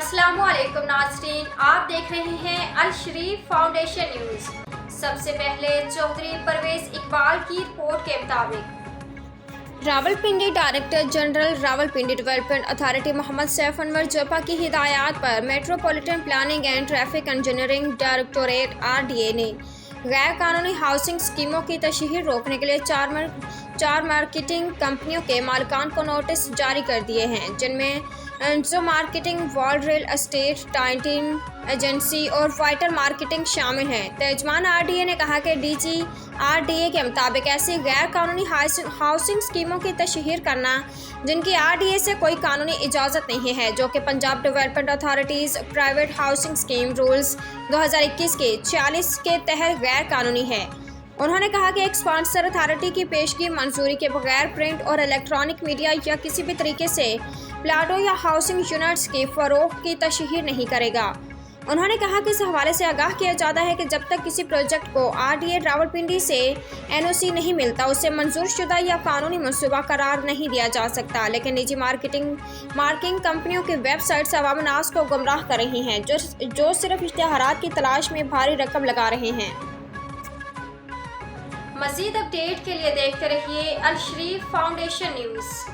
अस्सलामु अलैकुम नाज़रीन, आप देख रहे हैं अल शरीफ फाउंडेशन न्यूज़। सबसे पहले चौधरी परवेज इकबाल की रिपोर्ट के मुताबिक Rawalpindi director general Rawalpindi development authority Mohammad Saif Anwar Jappa की हिदायत पर metropolitan planning and traffic engineering directorate RDA ने गैर कानूनी हाउसिंग स्कीमों की तशहीर रोकने के लिए चार मार्केटिंग कंपनियों के मालिकान को नोटिस जारी कर दिए हैं, जिनमें जो marketing, world real estate, title agency और फाइटर मार्केटिंग शामिल हैं। तर्जमान RDA ने कहा कि DG RDA के मुताबिक ऐसी गैर कानूनी हाउसिंग स्कीमों की तशहीर करना जिनकी RDA से कोई कानूनी इजाज़त नहीं है, जो कि Punjab development authorities private housing scheme rules 2021 के 46 के तहत गैर कानूनी है। उन्होंने कहा कि एक स्पॉन्सर अथॉरिटी की पेशगी मंजूरी के बगैर प्रिंट और इलेक्ट्रॉनिक मीडिया या किसी भी तरीके से प्लाटों या हाउसिंग यूनिट्स की फ़रोख्त की तशहीर नहीं करेगा। उन्होंने कहा कि इस हवाले से आगाह किया जाता है कि जब तक किसी प्रोजेक्ट को RDA रावलपिंडी से NOC नहीं मिलता, उसे मंजूर शुदा या कानूनी मनसूबा करार नहीं दिया जा सकता। लेकिन निजी मार्किंग कंपनियों की वेबसाइट्स अवाम नास को गुमराह कर रही हैं, जो सिर्फ इश्तिहारात की तलाश में भारी रकम लगा रहे हैं। मज़ीद अपडेट के लिए देखते रहिए अल शरीफ फाउंडेशन न्यूज़।